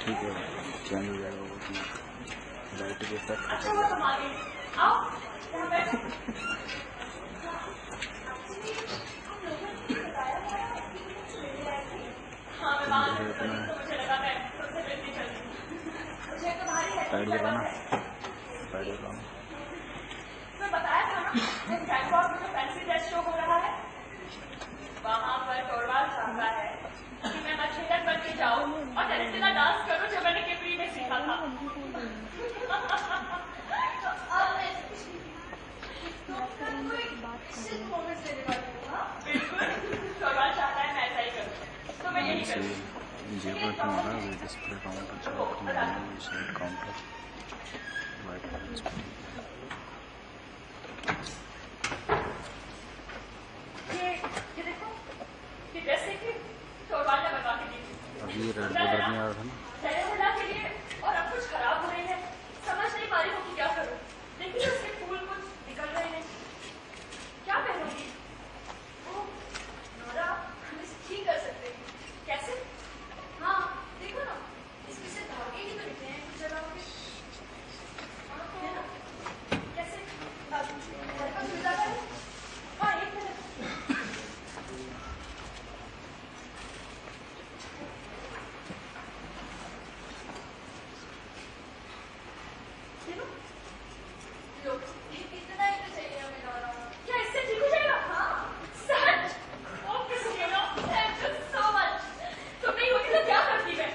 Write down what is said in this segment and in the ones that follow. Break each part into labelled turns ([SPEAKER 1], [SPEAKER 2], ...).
[SPEAKER 1] ठीक है, चेंज हो जाएगा वो चीज़, लाइट के इफेक्ट साइड लगाना, साइड लगाना।
[SPEAKER 2] मैं बताया था ना, बैंकॉक में जो फैंसी ड्रेस शो हो रहा है, वहाँ पर टोरवाल चाहता है कि मैं मछेरन बन के जाऊँ और टेरेसिना डांस करूँ जो मैंने केपरी में सीखा था। अब मैं बिल्कुल, टोरवाल चाहता है मैं ऐसा ही करूँ, तो मैं यही करूँ।
[SPEAKER 1] जेवर तुम्हारा डिस्प्ले काउंटर काउंटर वाइट
[SPEAKER 2] ये देखो, ये ड्रेस देखिए, टोरवाल ने बनवा के दी।
[SPEAKER 1] अभी रेड कलर में आ रहा था ना,
[SPEAKER 2] टेरेसिना के लिए, और अब कुछ खराब हो रही है, समझ नहीं पा रही हूँ कि क्या करूँ। देखिए उसके फूल कुछ निकल रहे हैं, क्या पहनूंगी? ओह, नोरा, हम इसे ठीक कर सकते हैं। कैसे? हाँ, देखो ना, इसमें से धागे ही तो निकले हैं कुछ जगहों पे। है ना? कैसे? घर का सुविधा है? हाँ, एक मिनट। लो, इतना ही तो चाहिए हमें नोरा। क्या इससे ठीक हो जाएगा? हाँ, सच? ओके सुनीलो, थैंक यू सो मच। तुम नहीं होती तो क्या करती मैं?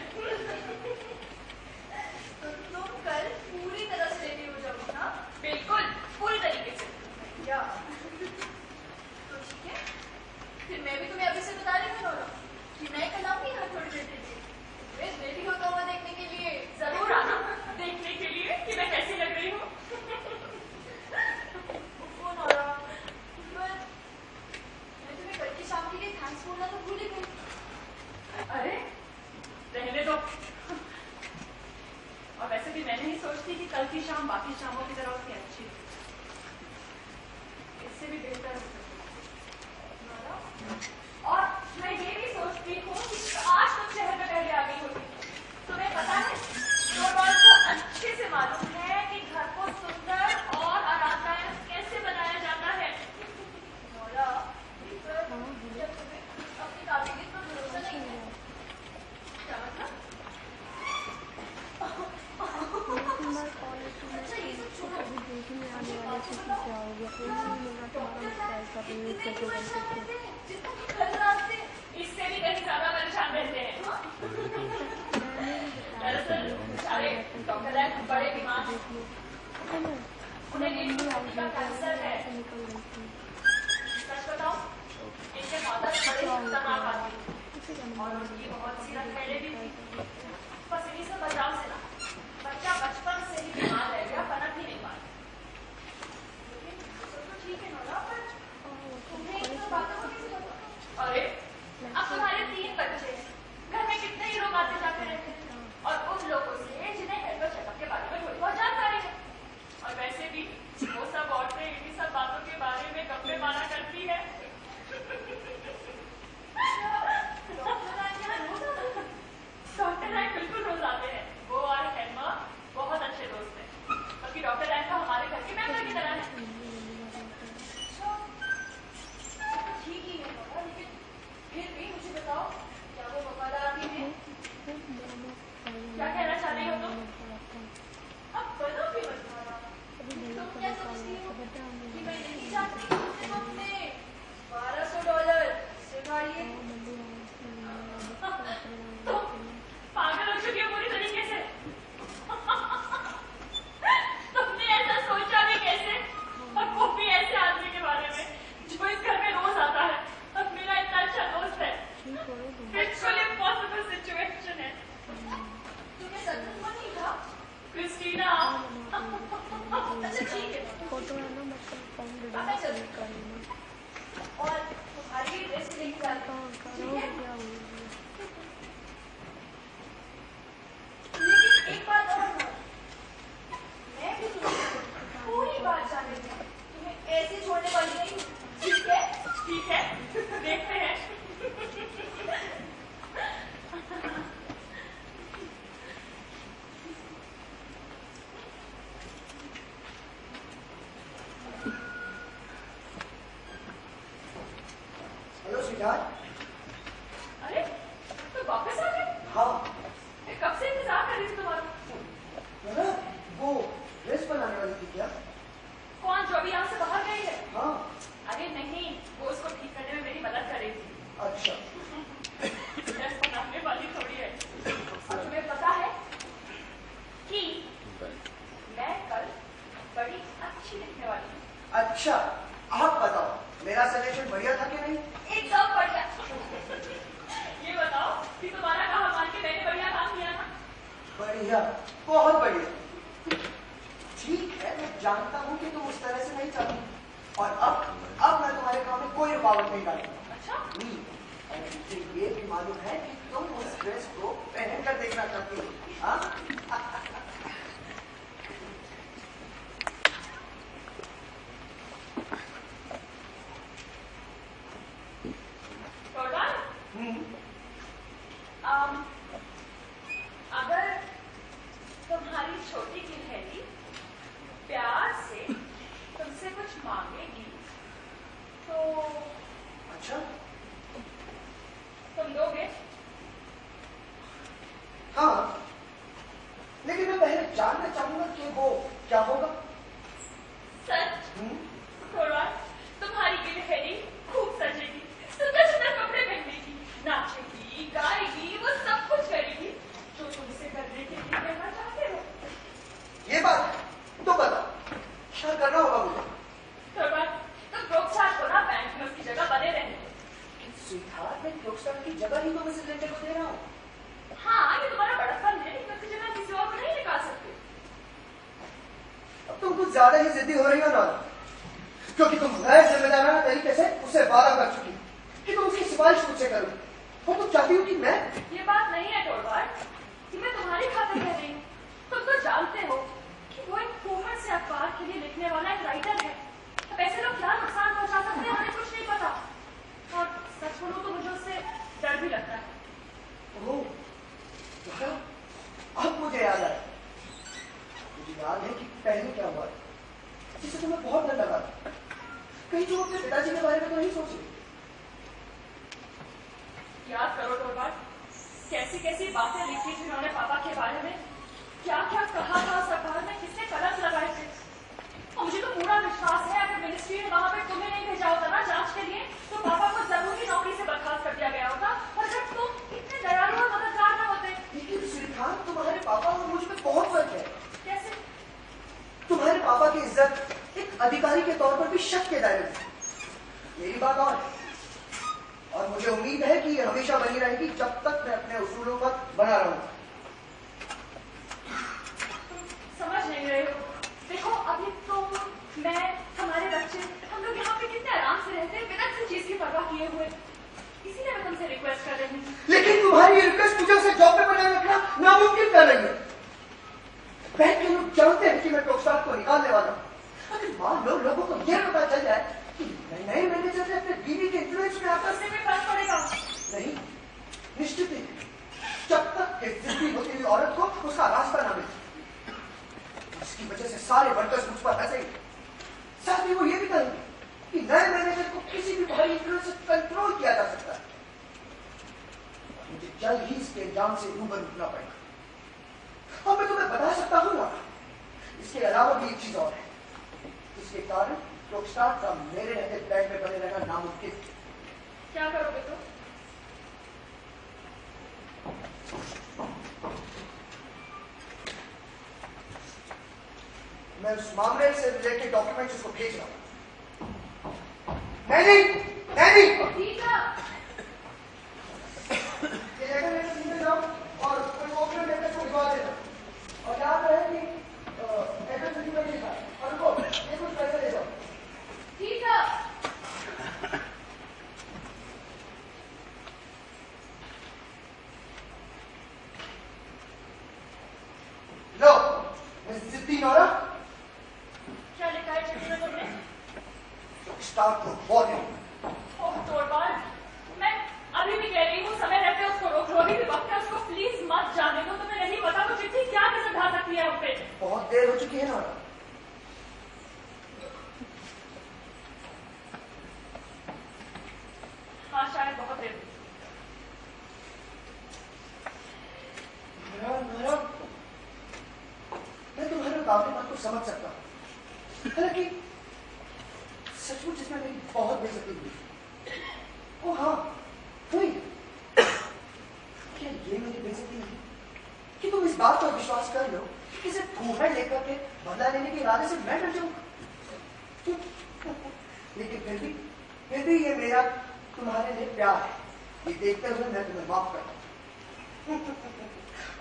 [SPEAKER 2] तो तुम कल पूरी तरह से रेडी हो जाओगी, हाँ? बिल्कुल, पूरी तरीके से। या तो ठीक है, फिर मैं भी तुम्हें अभी से बता रही हूँ नोरा कि मैं कल आऊंगी यहाँ थोड़ी देर के लिए। मैं रेडी होता हुआ देखने के लिए जरूर आना, देखने के लिए कि मैं कैसी लग रही हूँ। ओ नोरा, मैं तुम्हें कल की शाम के लिए थैंक्स बोलना तो भूल ही गई। अरे, रहने दो। और वैसे भी मैं नहीं सोचती कि कल की शाम बाकी शामों की तरह उसकी अच्छी, इससे भी बेहतर हो सकती है। और मैं ये भी सोचती हूँ कि आज तुम शहर में पहले आ गई होती। तुम्हें पता है, टोरवाल को अच्छे से मालूम है कि घर को सुंदर और आरामदायक कैसे बनाया जाता है। नोरा, जब तुम्हें अपनी काबिलियत पर भरोसा नहीं है, क्या मतलब? अच्छा, ये सब छोड़ो।
[SPEAKER 3] देखने आने वाले से क्या हो गया,
[SPEAKER 2] जितना कि कल रात से इससे भी कहीं ज्यादा परेशान रहते हैं। दरअसल सारे डॉक्टर हैं, बड़े बीमार हैं, उन्हें लीवर का कैंसर है। सच बताओ, इनके माता बड़े ही खतरनाक आदमी और उनकी बहुत सी रखेले भी थी। बस इन्हीं से बचाव से ना बच्चा बचपन से ही बीमार रह गया, पनप ही नहीं पाया। लेकिन सब तो ठीक है नोरा, पर तुम्हें इन सब बातों को कैसे पता? अरे, अब तुम्हारे 3 बच्चे हैं, घर में कितने ही लोग आते जाते रहते हैं, और उन लोगों से जिन्हें हेल्थ चेकअप के बारे में थोड़ी बहुत जानकारी है। और वैसे भी वो सब औरतें इन्हीं सब बातों के बारे में गप्पे मारा करती है। डॉक्टर
[SPEAKER 4] बढ़िया, बहुत बढ़िया। ठीक है, मैं जानता हूँ कि तुम उस तरह से नहीं चाहती और अब मैं तुम्हारे काम में कोई रुकावट नहीं डालूंगा।
[SPEAKER 2] अच्छा?
[SPEAKER 4] और मुझे ये भी मालूम है कि तुम उस ड्रेस को पहनकर देखना चाहती हो। हाँ?
[SPEAKER 2] अगर तुम्हारी छोटी गिलहरी प्यार से तुमसे कुछ मांगेगी तो
[SPEAKER 4] अच्छा,
[SPEAKER 2] तुम दोगे?
[SPEAKER 4] हाँ, लेकिन मैं पहले जानना चाहूंगा कि वो क्या होगा।
[SPEAKER 2] सच? थोड़ा तुम्हारी गिलहरी खूब सजेगी, सुंदर सुंदर कपड़े पहनेगी, नाचेगी, गाएगी, वो सब कुछ करेगी जो तुमसे करने के लिए करना चाहते हो।
[SPEAKER 4] ये बात तो बताओ, क्या करना होगा मुझे?
[SPEAKER 2] थोड़ा तुम रोकछाक को ना बैंक में उसकी जगह बने रहने दो।
[SPEAKER 4] स्वीटहार्ट, मैं रोकस्टार की जगह ही तो मैं सिलेंडर को दे रहा हूँ।
[SPEAKER 2] हाँ, ये तुम्हारा बड़प्पन है, लेकिन उसकी जगह किसी और को नहीं निकाल सकते।
[SPEAKER 4] अब तुम कुछ ज्यादा ही जिद्दी हो रही हो ना, क्योंकि तुम गैर जिम्मेदाराना तरीके से उसे वादा कर चुकी कि तुम उसकी सिफारिश मुझसे करोगे और तुम चाहती हो कि मैं
[SPEAKER 2] ये बात नहीं है टोलवार कि मैं तुम्हारी खातिर कह रही हूँ। तुम तो जानते हो कि वो एक फूहड़ से अखबार के लिए लिखने वाला एक राइटर है। अब ऐसे लोग क्या नुकसान पहुंचा सकते हैं, हमें कुछ नहीं पता। और सच बोलूं तो मुझे उससे डर भी लगता है।
[SPEAKER 4] ओह, अब मुझे याद आया। मुझे याद है कि पहले क्या हुआ जिससे तुम्हें बहुत डर लगा। कहीं तुम अपने पिताजी के बारे में तो नहीं सोची?
[SPEAKER 2] याद करो टोलवार, कैसी कैसी बातें लिखी थी उन्होंने पापा के बारे में, क्या क्या कहा था उस अखबार में, किसने कलम लगाए थे। और मुझे तो पूरा विश्वास है अगर मिनिस्ट्री ने वहां पे तुम्हें नहीं भेजा होता ना जांच के लिए, तो पापा को जरूर ही नौकरी से बर्खास्त कर दिया गया होता। और जब तुम इतने दयालु और मददगार न होते।
[SPEAKER 4] लेकिन श्रीकांत, तुम्हारे पापा और मुझ में बहुत फर्क है।
[SPEAKER 2] कैसे?
[SPEAKER 4] तुम्हारे पापा की इज्जत एक अधिकारी के तौर पर भी शक के दायरे में। मेरी बात और मुझे उम्मीद है कि ये हमेशा बनी रहेगी जब तक मैं अपने उसूलों पर बना रहूंगा।
[SPEAKER 2] समझ नहीं रहे हो। देखो अभी तो मैं, हमारे बच्चे, हम लोग यहाँ पे कितने आराम से रहते हैं बिना किसी चीज की परवाह किए हुए। इसीलिए मैं तुमसे रिक्वेस्ट कर रही हूँ।
[SPEAKER 4] लेकिन तुम्हारी ये रिक्वेस्ट मुझे उसे जॉब पे बनाए रखना नामुमकिन कर रही है। बैंक के लोग जानते हैं कि मैं टोकस्टार को निकालने वाला हूँ। अगर मान लो लोगों को यह पता चल जाए कि नए मैनेजर ने अपने बीवी के इन्फ्लुएंस में आकर
[SPEAKER 2] उससे भी फर्क पड़ेगा।
[SPEAKER 4] नहीं, निश्चित ही जब तक कि जिद्दी होती हुई औरत को उसका रास्ता ना मिले। इसकी वजह से सारे वर्कर्स मुझ पर हंसेंगे। साथ ही वो ये भी कहेंगे कि नए मैनेजर को किसी भी बाहरी इन्फ्लुएंस से कंट्रोल किया जा सकता है। मुझे जल्द ही इसके एग्जाम से रूबरू होना पड़ेगा। और मैं तुम्हें बता सकता हूँ ना, इसके अलावा भी एक चीज और है जिसके कारण टोकस्टार का मेरे रहते बैंक में बने रहना नामुमकिन।
[SPEAKER 2] क्या करोगे तुम?
[SPEAKER 4] मैं उस मामले से रिलेटेड डॉक्यूमेंट्स उसको भेज रहा हूं। नहीं
[SPEAKER 2] ठीक है।
[SPEAKER 4] ये लेटर मेरे सीधे जाओ और कोई ओपनर लेटर को भिजवा देना। और याद रहे कि एड्रेस नहीं लिखा और उनको ये कुछ पैसे दे जाओ।
[SPEAKER 2] ठीक है।
[SPEAKER 4] लो, मिस जिद्दी नोरा,
[SPEAKER 2] क्या लिखा है चिट्ठी में तुमने?
[SPEAKER 4] स्टार्ट को वार्निंग।
[SPEAKER 2] ओह टोलवार, मैं अभी भी कह रही हूँ समय रहते उसको रोक लो। अभी भी वक्त है, उसको प्लीज मत जाने दो। तुम्हें नहीं पता वो चिट्ठी क्या कसर ढा सकती है हम पे।
[SPEAKER 4] बहुत देर हो चुकी है नोरा।
[SPEAKER 2] हाँ शायद बहुत देर हुई।
[SPEAKER 4] नोरा, मैं तुम्हारे काबिल बात को समझ सकता हूँ। हालांकि सचमुच इसमें मेरी बहुत बेइज्जती हुई। ओ हाँ, हुई। क्या ये मेरी बेइज्जती नहीं कि तुम इस बात पर विश्वास कर लो कि इसे फूहड़ लेकर के बदला लेने के इरादे से मैं डर जाऊंगा? लेकिन फिर भी ये मेरा तुम्हारे लिए प्यार है। ये देखते हुए मैं तुम्हें माफ करता हूँ।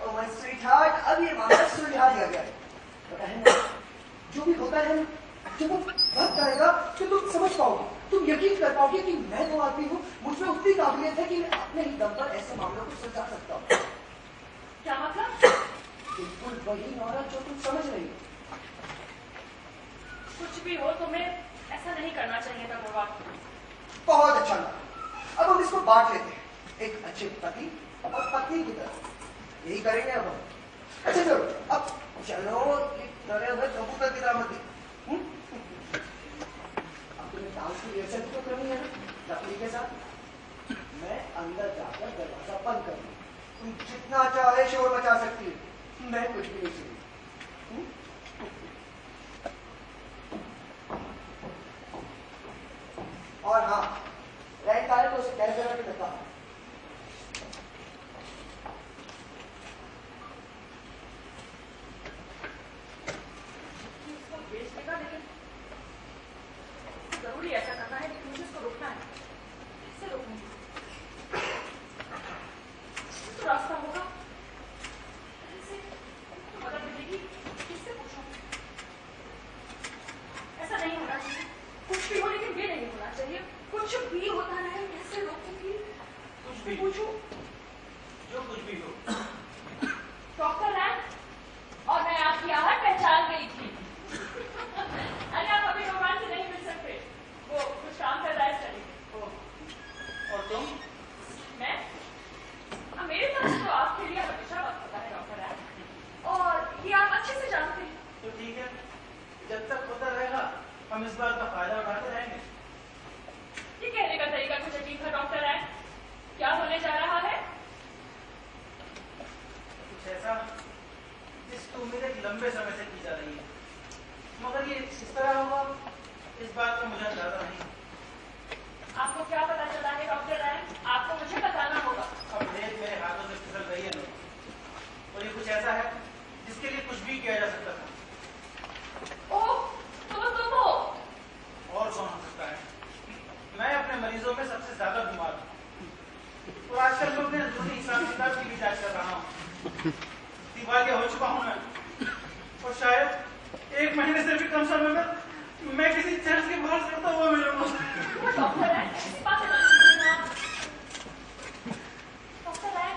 [SPEAKER 4] Oh my sweetheart, अब ये मामला सुलझा दिया गया है। पता है ना, जो भी होता है ना, जब वो वक्त आएगा तो तुम समझ पाओगे, तुम यकीन कर पाओगे कि मैं वो आदमी हूँ, मुझमें उतनी काबिलियत है कि मैं अपने ही दम पर ऐसे मामलों को सुलझा सकता हूँ।
[SPEAKER 2] क्या मतलब?
[SPEAKER 4] बिल्कुल वही नौरा जो तुम समझ रही हो।
[SPEAKER 2] कुछ भी हो, तुम्हें ऐसा नहीं करना चाहिए था बुआ।
[SPEAKER 4] बहुत अच्छा लगा। अब हम इसको बांट लेते हैं, एक अच्छे पति और पत्नी की तरह। यही करेंगे अब हम। अच्छा चलो, अब चलो ये डरे हुए कबूतर की तरह मत देखो। अब तुम्हें डांस की रिहर्सल तो करनी है ना लकड़ी के साथ। मैं अंदर जाकर दरवाजा बंद कर दूँ, तुम जितना चाहे शोर मचा सकती हो, मैं कुछ भी नहीं सुनूं। और हाँ, रैंक आए तो उसे कैसे करके बता।
[SPEAKER 2] इसको भेज देगा, लेकिन जरूरी ऐसा करना है, लेकिन मुझे इसको रोकना है। कैसे रोकूंगी? तो रास्ता होगा, कैसे तो मदद मिलेगी, किससे पूछूं? ऐसा नहीं होना चाहिए। कुछ भी हो, लेकिन ये नहीं होना चाहिए। कुछ भी होता रहे, कैसे रोकूंगी?
[SPEAKER 5] कुछ भी
[SPEAKER 2] पूछूं?
[SPEAKER 5] जो कुछ भी हो।
[SPEAKER 2] डॉक्टर रैन, और मैं आपकी आहट पहचान गई थी। अरे आप अभी भगवान से नहीं मिल सकते, वो कुछ काम कर रहा है स्टडी में।
[SPEAKER 5] और तुम?
[SPEAKER 2] मैं? मेरे पास तो आपके लिए हमेशा वक्त होता है डॉक्टर रैन, और ये आप अच्छे से जानते हैं।
[SPEAKER 5] तो ठीक है, जब तक होता रहेगा हम इस बात का फायदा उठाते रहेंगे।
[SPEAKER 2] ये कहने का तरीका कुछ अजीब है डॉक्टर रैन। क्या होने जा रहा है?
[SPEAKER 5] कुछ ऐसा जिसकी उम्मीद एक लंबे समय से की जा रही है, मगर ये इस तरह होगा इस बात का मुझे अंदाजा नहीं।
[SPEAKER 2] आपको क्या पता चला है डॉक्टर रैन? आपको मुझे बताना होगा।
[SPEAKER 5] अब रेत मेरे हाथों से फिसल रही है लोग, और ये कुछ ऐसा है जिसके लिए कुछ भी किया जा सकता था।
[SPEAKER 2] ओह, तो तुम हो?
[SPEAKER 5] और कौन हो सकता है? मैं अपने मरीजों में सबसे ज्यादा बीमार हूँ, और आजकल मैं अपने अंदरूनी हिसाब किताब की भी जांच कर रहा हूँ। दिवालिया हो चुका हूँ मैं, और शायद 1 महीने से भी कम समय में मैं किसी चर्च के बाहर करता हुआ मिलूंगा।
[SPEAKER 2] डॉक्टर रैन, ऐसी बातें मत कीजिए ना। डॉक्टर रैन,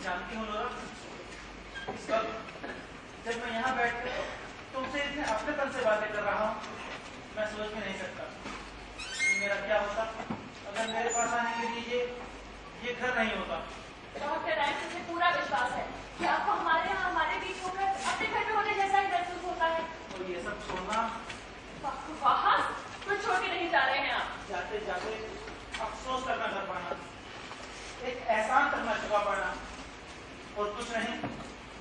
[SPEAKER 5] जानती हूँ लोरा, इस वक्त जब मैं यहाँ बैठकर तुमसे इतने अपनेपन से बातें कर रहा हूँ, मैं सोच भी नहीं सकता कि मेरा क्या होता अगर मेरे पास आने के लिए ये घर नहीं होता।
[SPEAKER 2] डॉक्टर रैन, मुझे पूरा विश्वास है कि आपको हमारे यहाँ हमारे बीच होकर अपने घर में होने जैसा ही महसूस होता है।
[SPEAKER 5] और ये सब छोड़ना,
[SPEAKER 2] वहाँ कुछ छोड़ के नहीं जा रहे हैं आप।
[SPEAKER 5] जाते जाते अफसोस करना कर पाना, एक एहसान करना चुका पाना, और कुछ नहीं,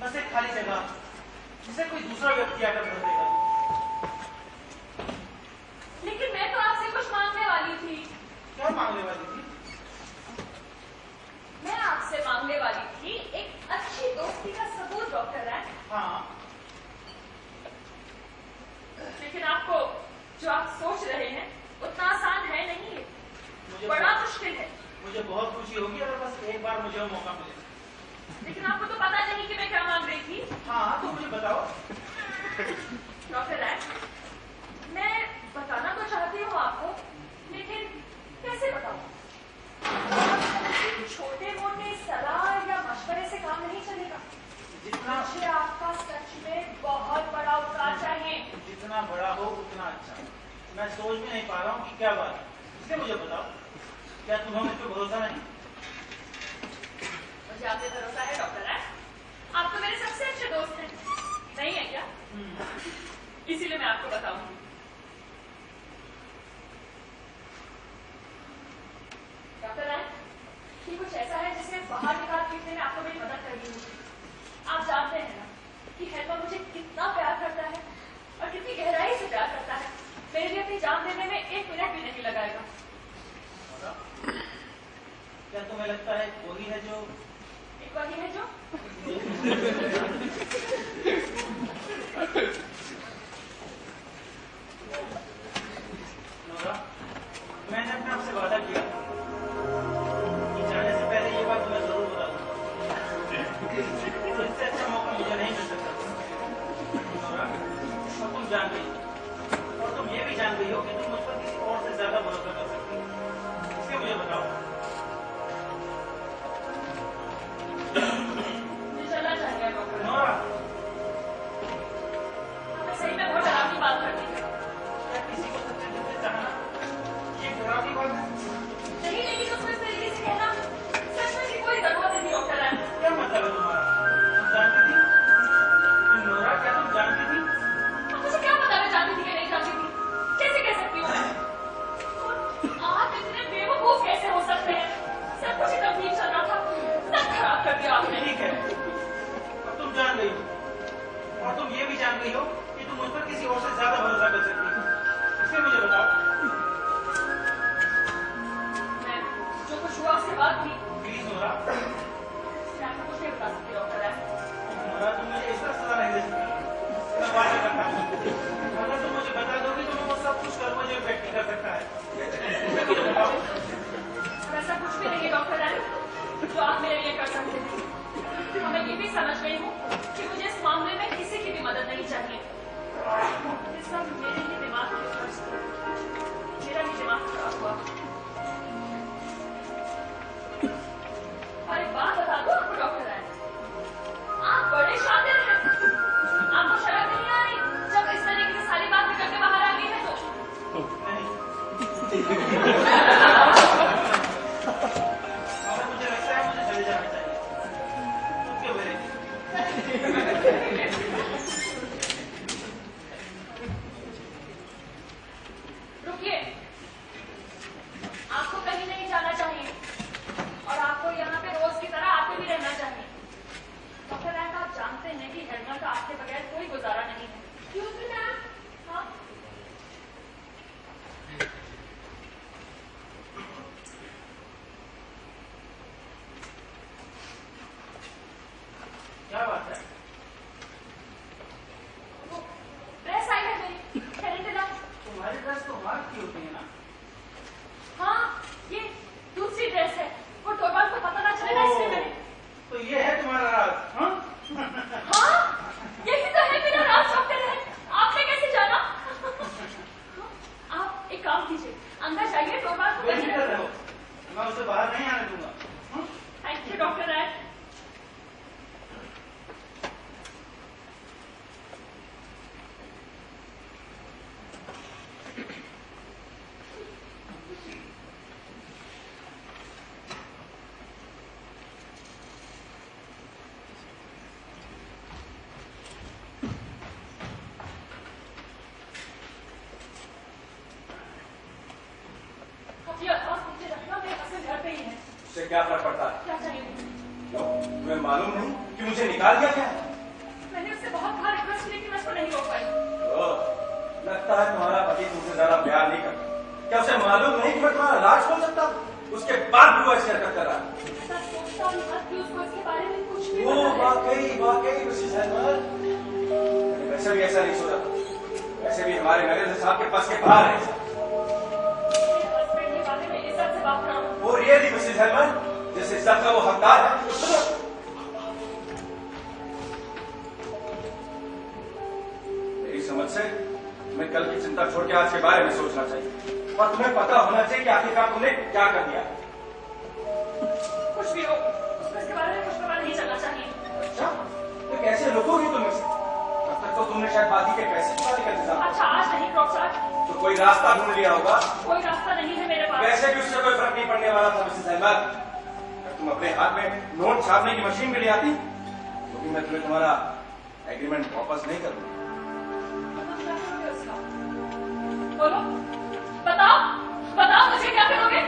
[SPEAKER 5] बस एक खाली जगह जिसे कोई दूसरा व्यक्ति आकर भर देगा।
[SPEAKER 2] लेकिन मैं तो आपसे कुछ मांगने वाली थी।
[SPEAKER 5] क्या मांगने वाली थी?
[SPEAKER 2] मैं आपसे मांगने वाली थी एक अच्छी दोस्ती का सबूत डॉक्टर रैन।
[SPEAKER 5] हाँ,
[SPEAKER 2] लेकिन आपको जो आप सोच रहे हैं उतना आसान है नहीं है, बड़ा मुश्किल है।
[SPEAKER 5] मुझे बहुत खुशी होगी अगर बस एक बार मुझे वो मौका मिले।
[SPEAKER 2] लेकिन आपको तो पता नहीं कि मैं क्या मांग रही थी।
[SPEAKER 5] हाँ, तो मुझे बताओ।
[SPEAKER 2] डॉक्टर रैन, मैं बताना तो चाहती हूँ आपको, लेकिन कैसे बताऊँ? छोटे मोटे सलाह या मशवरे से काम नहीं चलेगा।
[SPEAKER 5] जितना
[SPEAKER 2] मुझे आपका सच में बहुत बड़ा उपकार चाहिए।
[SPEAKER 5] जितना बड़ा हो उतना अच्छा। मैं सोच भी नहीं पा रहा हूँ कि क्या बात है, इसलिए मुझे बताओ, क्या तुम्हें मुझ पर भरोसा नहीं?
[SPEAKER 2] मुझे आप पे भरोसा है डॉक्टर रैन। आप तो मेरे सबसे अच्छे दोस्त हैं, नहीं है क्या? इसीलिए मैं आपको बताऊंगी। डॉक्टर रैन, ये कुछ ऐसा है जिसे बाहर निकाल फेंकने में आपको मेरी मदद करनी होगी। आप जानते हैं ना कि हेल्पर मुझे कितना प्यार करता है और कितनी गहराई से प्यार करता है। मेरे लिए अपनी जान देने में 1 मिनट भी नहीं लगाएगा।
[SPEAKER 5] क्या तुम्हें लगता है वही है जो
[SPEAKER 2] एक वही है जो
[SPEAKER 5] नोरा, मैंने अपने आपसे वादा किया कि जाने से पहले गई हो और तुम ये भी जान गई हो कि तुम मुझ पर किसी और से ज्यादा भरोसा कर सकती हो। इसलिए मुझे बताओ,
[SPEAKER 2] मैं जो कुछ हुआ उसके बाद भी
[SPEAKER 5] प्लीज नोरा,
[SPEAKER 2] मैं आपको कुछ नहीं बता सकती डॉक्टर है।
[SPEAKER 5] नोरा तुम मुझे इस तरह सजा नहीं दे सकती। मैं बात करता हूँ, अगर तुम मुझे बता दोगी तो मैं वो सब कुछ कर मुझे व्यक्ति कर सकता है। मुझे बताओ।
[SPEAKER 2] ऐसा कुछ भी नहीं है डॉक्टर है जो आप मेरे लिए कर सकते हैं। और मैं ये भी समझ गई हूँ कि मुझे इस मामले में किसी की भी मदद नहीं चाहिए। इस सब मेरे ही दिमाग के खर्च थे, मेरा ही दिमाग खराब हुआ। और एक बात बता दूं आपको डॉक्टर है, आप बड़े शातिर हैं। आपको शर्म नहीं आ रही जब इस तरीके से सारी बात निकल के बाहर आ गई है तो?
[SPEAKER 5] और मुझे लगता है मुझे चले जाना चाहिए। तुम क्यों मेरे?
[SPEAKER 2] रुकिए, आपको कहीं नहीं जाना चाहिए और आपको यहाँ पे रोज की तरह आते भी रहना चाहिए। डॉक्टर रैंक, आप जानते हैं कि हेडमल का आपके बगैर कोई गुजारा नहीं है। क्यों मैम? हाँ,
[SPEAKER 5] क्या बात है?
[SPEAKER 2] वो ड्रेस आई है मेरी, खरीदना।
[SPEAKER 5] तुम्हारी ड्रेस तो मार्क की होती है ना?
[SPEAKER 2] हाँ, ये दूसरी ड्रेस है। वो टोबाल को पता ना चले ना इसलिए मैंने।
[SPEAKER 5] तो ये है तुम्हारा राज, हाँ?
[SPEAKER 2] हाँ, यही तो है मेरा राज डॉक्टर है। आपने कैसे जाना? आप एक काम कीजिए, अंदर जाइए, टोबाल को
[SPEAKER 5] वेट
[SPEAKER 2] कैसे
[SPEAKER 5] कर रहे हो? मैं उसे बाहर नहीं आने दूंगा। हाँ?
[SPEAKER 2] Thank you doctor rank. ये अल्फाज मुझे रखना, मेरे हस्बैंड घर पे ही है।
[SPEAKER 6] उससे क्या फर्क पड़ता है?
[SPEAKER 2] क्या चाहिए?
[SPEAKER 6] क्यों? तुम्हें मालूम नहीं कि मुझे निकाल दिया गया है?
[SPEAKER 2] मैंने उससे बहुत बार रिक्वेस्ट की, मैं उसको नहीं रोक पाई।
[SPEAKER 6] ओह, लगता है तुम्हारा पति तुमसे ज्यादा प्यार नहीं करता। क्या उसे मालूम नहीं कि मैं तुम्हारा राज खोल सकता हूँ? उसके बाद भी वो ऐसी हरकत कर रहा है।
[SPEAKER 2] ऐसा सोचता भी मत कि उसको इसके बारे में कुछ भी
[SPEAKER 6] वो
[SPEAKER 2] पता है।
[SPEAKER 6] वाकई मिसेस हैमर, मैंने वैसे भी ऐसा नहीं सोचा था। वैसे भी हमारे मैनेजर साहब के पास के बाहर है।
[SPEAKER 2] मेरे हस्बैंड के बारे में इज्जत से बात करो।
[SPEAKER 6] वो रियली मिसेस हैमर, जिस इज्जत का वो हकदार है, सुनो। मेरी समझ से तुम्हें कल की चिंता छोड़ के आज के बारे में सोचना चाहिए और तुम्हें पता होना चाहिए कि आखिरकार तुमने क्या कर दिया।
[SPEAKER 2] कुछ भी हो, उसको इसके बारे में कुछ पता नहीं चलना चाहिए।
[SPEAKER 6] अच्छा, तो कैसे रुकोगी तुम इसे? तब तक तो तुमने शायद बाजी के पैसे चुकाने का इंतजाम
[SPEAKER 2] अच्छा, आज नहीं डॉक्टर,
[SPEAKER 6] तो कोई रास्ता ढूंढ लिया होगा।
[SPEAKER 2] कोई रास्ता नहीं है मेरे पास।
[SPEAKER 6] वैसे भी उससे कोई फर्क नहीं पड़ने वाला था मिसेस अहमद। अगर तुम अपने हाथ में नोट छापने की मशीन भी ले आती तो भी मैं तुम्हें तुम्हारा एग्रीमेंट वापस नहीं करूंगा।
[SPEAKER 2] मतलब क्या करोगे उसका? बोलो, बताओ, बताओ मुझे क्या करोगे?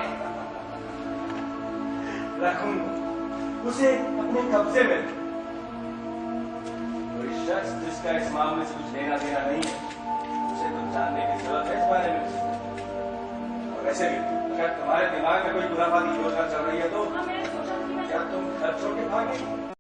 [SPEAKER 6] रखूंगा उसे अपने कब्जे में। कोई शख्स जिसका इस मामले से कुछ लेना देना नहीं है, उसे तो जानने की जरूरत है इस बारे में। और वैसे भी अगर तुम्हारे दिमाग में कोई खुराफाती योजना चल रही है तो
[SPEAKER 2] हाँ, मैंने सोचा कि मैं
[SPEAKER 6] क्या तुम घर छोड़ के भागेगी?